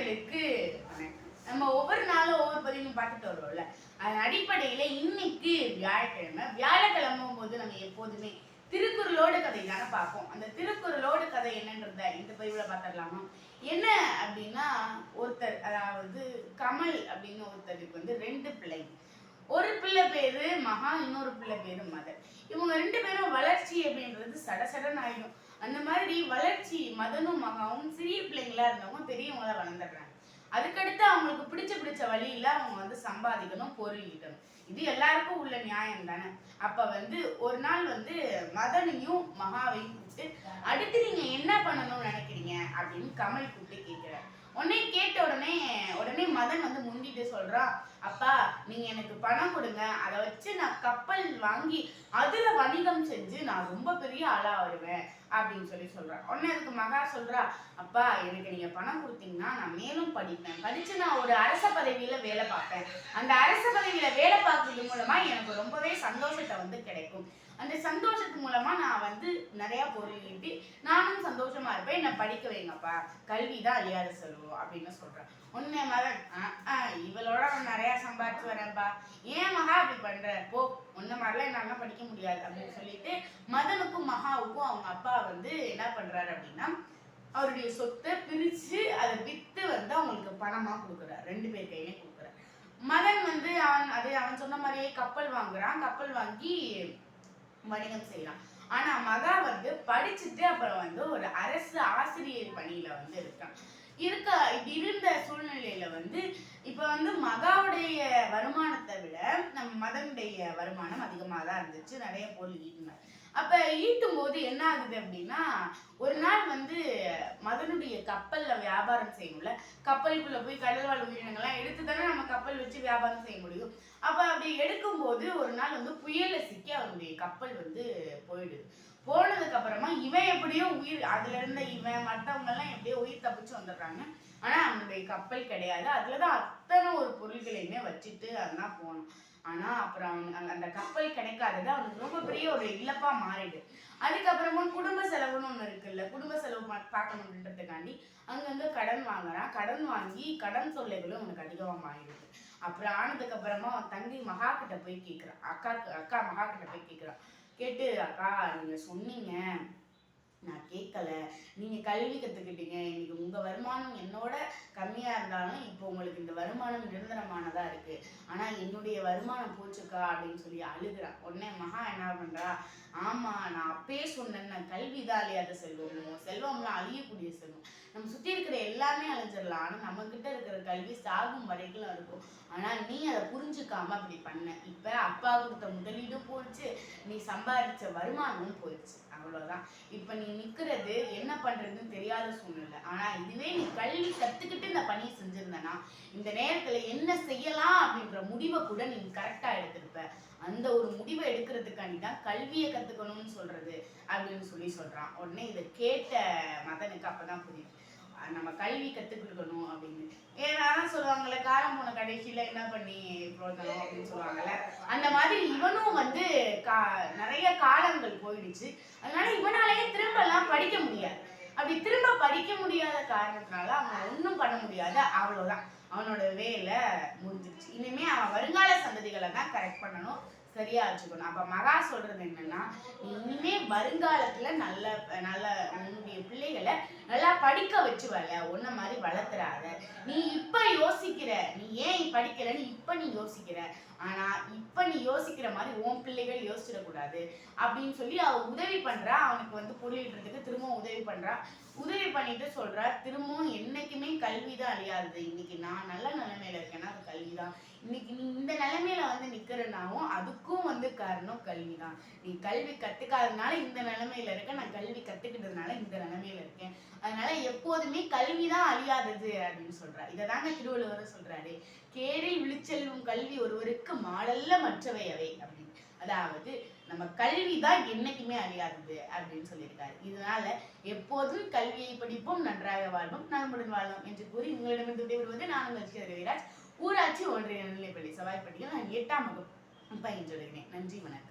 நேயர்களுக்கு நம்ம ஒவ்வொரு நாளும் ஒவ்வொரு பதிவும் பார்த்துட்டு வருவோம்ல. அதன் அடிப்படையில இன்னைக்கு வியாழக்கிழமை போது நம்ம எப்போதுமே திருக்குறளோட கதை தானே பார்ப்போம். அந்த திருக்குறளோட கதை என்னன்றத இந்த பதிவுல பார்த்துடலாமா? என்ன அப்படின்னா, ஒருத்தர், அதாவது கமல் அப்படின்னு ஒருத்தருக்கு 2 பிள்ளை. ஒரு பிள்ளை பேரு மகா, இன்னொரு பிள்ளை பேரு மதன். இவங்க 2 பேரும் வளர்ச்சி அப்படின்றது சடசடன் ஆயிடும். அந்த மாதிரி வளர்ச்சி மதனும் மகாவும் சிறிய பிள்ளைங்களா இருந்தவங்க பெரியவங்களா வளர்ந்துடுறாங்க. அதுக்கடுத்து அவங்களுக்கு பிடிச்ச வழியில அவங்க சம்பாதிக்கணும், பொருள் ஈட்டணும். இது எல்லாருக்கும் உள்ள நியாயம் தானே. அப்ப ஒரு நாள் மதனையும் மகாவையும் கூப்பிட்டு, அடுத்து நீங்க என்ன பண்ணணும்னு நினைக்கிறீங்க அப்படின்னு கமல் கூப்பிட்டு கேட்கிறார். உடனே கேட்ட உடனே மதன் முந்திட்டு சொல்றான், அப்பா நீங்க எனக்கு பணம் கொடுங்க, அதை வச்சு நான் கப்பல் வாங்கி அதுல வணிகம் செஞ்சு நான் ரொம்ப பெரிய ஆளா வருவேன் அப்படின்னு சொல்றான். உடனே அதுக்கு மகா சொல்றா, அப்பா எனக்கு நீங்க பணம் கொடுத்தீங்கன்னா நான் மேலும் படிப்பேன், படிச்சு நான் ஒரு அரச பதவியில வேலை பார்ப்பேன். அந்த அரச பதவியில வேலை பார்க்கறது மூலமா எனக்கு ரொம்பவே சந்தோஷத்தை கிடைக்கும். அந்த சந்தோஷத்து மூலமா நான் நிறைய பொருள் ஈட்டி நானும் சந்தோஷமா இருப்பேன், என்னை படிக்க வைங்கப்பா, கல்விதான் அழியாத செல்வம் அப்படின்னு சொல்றேன். உன்னை மகன், இவளோட நிறைய சம்பாதிச்சு வரேன்ப்பா, ஏன் மகா அப்படி பண்ற, போ, உன்ன மாதிரிலாம் என்னால படிக்க முடியாது அப்படின்னு சொல்லிட்டு மதனுக்கும் மகாவுக்கும் அவங்க அப்பா என்ன பண்றாரு அப்படின்னா, அவருடைய சொத்தை பிரிச்சு அதை வித்து அவங்களுக்கு பணமா கொடுக்குறாரு. 2 பேர் கையிலே கொடுக்குறாரு. மதன் அவன் சொன்ன மாதிரியே கப்பல் வாங்குறான். கப்பல் வாங்கி வணிகம் செய்யலாம். ஆனா மகா படிச்சுட்டு அப்புறம் ஒரு அரசு ஆசிரியர் பணியில இருக்கான். இப்படி இருந்த சூழ்நிலையில இப்ப மகாவுடைய வருமானத்தை விட நம்ம மதனுடைய வருமானம் அதிகமா தான் இருந்துச்சு. நிறைய பொருள் ஈட்டினார். அப்ப ஈட்டும் போது என்ன ஆகுது அப்படின்னா, ஒரு நாள் மதனுடைய கப்பல்ல வியாபாரம் செய்யணும்ல, கப்பலுக்குள்ள போய் கடல்வாழ் உயிரினங்கள்லாம் எடுத்து தானே நம்ம கப்பல் வச்சு வியாபாரம் செய்ய முடியும். அப்ப அப்படி எடுக்கும் போது ஒரு நாள் புயல்ல சிக்கி அவனுடைய கப்பல் போயிடுது. போனதுக்கு அப்புறமா இவன் எப்படியோ அதுல இருந்த இவன் மற்றவங்க எல்லாம் எப்படியோ உயிர் தப்பிச்சு வந்துடுறாங்க. ஆனா அவனுடைய கப்பல் கிடையாது. அதுலதான் அத்தனை ஒரு பொருள்களையுமே வச்சுட்டு அதான் போனான். ஆனா அப்புறம் அந்த கப்பல் கிடைக்காதது அவனுக்கு ரொம்ப பெரிய ஒரு இழப்பா மாறிடு. அதுக்கப்புறமா குடும்ப செலவுன்னு ஒண்ணு இருக்குல்ல, குடும்ப செலவு பார்க்கணுன்றதுக்காண்டி அங்கங்க கடன் வாங்குறான். கடன் வாங்கி கடன் தொல்லைகளும் அவனுக்கு அதிகமா மாறிடுது. அப்புறம் ஆனதுக்கு அப்புறமா அவன் தங்கி மகா கிட்ட போய் கேட்கிறான். அக்கா மகா கிட்ட போய் கேட்கிறான். கேட்டு, அக்கா நீங்க சொன்னீங்க, நான் கேட்கல, நீங்க கல்வி கத்துக்கிட்டீங்க, இன்னைக்கு உங்க வருமானம் என்னோட கம்மியா இருந்தாலும் இப்போ உங்களுக்கு இந்த வருமானம் நிரந்தரமானதா இருக்கு, ஆனா என்னுடைய வருமானம் போச்சுக்கா அப்படின்னு சொல்லி அழுகுறான். உடனே மகா என்ன பண்றா, ஆமா நான் அப்பயே சொன்னேன், கல்விதான் அழியாத செல்வம், செல்வம்லாம் அழியக்கூடிய செல்வம், நம்ம சுத்தி இருக்கிற எல்லாமே அழிஞ்சிடலாம், ஆனா நம்ம கிட்ட இருக்கிற கல்வி சாகும் வரைக்கும் இருக்கும், ஆனா நீ அதை புரிஞ்சுக்காம அப்படி பண்ண, இப்ப அப்பா கொடுத்த முதலீடும் போயிடுச்சு, நீ சம்பாதிச்ச வருமானமும் போயிடுச்சு, அவ்வளவுதான். இப்ப நீ நிக்கிறது என்ன பண்றதுன்னு தெரியாத சூழ்நிலை. ஆனா இதுவே நீ கல்வி கத்துக்கிட்டு இந்த பணியை செஞ்சிருந்தனா இந்த நேரத்துல என்ன செய்யலாம் அப்படின்ற முடிவை கூட நீ கரெக்டா எடுத்திருப்ப. அந்த ஒரு முடிவை எடுக்கிறதுக்காண்டி தான் கல்வியை கத்துக்கணும்னு சொல்றது அப்படின்னு சொல்றான். உடனே இதை கேட்ட மதனுக்கு அப்பதான் புரியுது, நம்ம கல்வி கத்துக்கிடணும் அப்படின்னு. ஏதாவது சொல்லுவாங்கல்ல, காலம் போன கடைசியில என்ன பண்ணி பிரோஜனம் அப்படின்னு சொல்லுவாங்கல்ல, அந்த மாதிரி இவனும் நிறைய காலங்கள் போயிடுச்சு. அதனால இவனாலேயே திரும்ப எல்லாம் படிக்க முடியாது. அப்படி திரும்ப படிக்க முடியாத காரணத்தினால அவன் ஒன்றும் பண்ண முடியாது. அவ்வளவுதான், அவனோட வேலை முடிஞ்சிருச்சு. இனிமே அவன் வருங்கால சந்ததிகளை தான் கரெக்ட் பண்ணணும், சரியா வச்சுக்கணும். அப்ப மகா சொல்றது என்னன்னா, நீ இனிமே வருங்காலத்துல நல்ல நல்ல உன்னுடைய பிள்ளைகளை நல்லா படிக்க வச்சு ஒன்ன மாதிரி வளர்த்துறாத. நீ இப்ப யோசிக்கிற, நீ ஏன் படிக்கலன்னு இப்ப நீ யோசிக்கிற, ஆனா இப்ப நீ யோசிக்கிற மாதிரி உன் பிள்ளைகள் யோசிச்சிடக்கூடாது அப்படின்னு சொல்லி அவ உதவி பண்றா. அவனுக்கு பொருளிடுறதுக்கு திரும்பவும் உதவி பண்றா. உதவி பண்ணிட்டு சொல்றா, திரும்பவும் என்னைக்குமே கல்விதான் அழியாதது. இன்னைக்கு நான் நல்ல நிலைமையில இருக்கேன்னா அது கல்விதான். இன்னைக்கு நீ இந்த நிலைமையில நிக்கிறனாவும் அதுக்கும் காரணம் கல்விதான். நீ கல்வி கத்துக்காததுனால இந்த நிலைமையில இருக்க, நான் கல்வி கத்துக்கிட்டதுனால இந்த நிலைமையில இருக்கேன். அதனால எப்போதுமே கல்விதான் அழியாதது அப்படின்னு சொல்றா. இதைதாங்க திருவள்ளுவர் சொல்றாரு, கேடில் விழிச்செல்வம் கல்வி ஒருவருக்கு மாடல்ல மற்றவை அவை அப்படின்னு. அதாவது நம்ம கல்விதான் என்னைக்குமே அழியாதது அப்படின்னு சொல்லியிருக்காரு. இதனால எப்போதும் கல்வியை படிப்போம், நன்றாக வாழ்வோம், நலமுடன் வாழ்வோம் என்று கூறி உங்களிடமிருந்து விடைபெறுவது நான் உங்கள் ஸ்ரீ ரவிராஜ். ஊராட்சி ஒன்றிய நடுநிலைப்பள்ளி சவாய்ப்பட்டியில் நான் 8ஆம் வகுப்பு பயின்று வருகிறேன். நன்றி, வணக்கம்.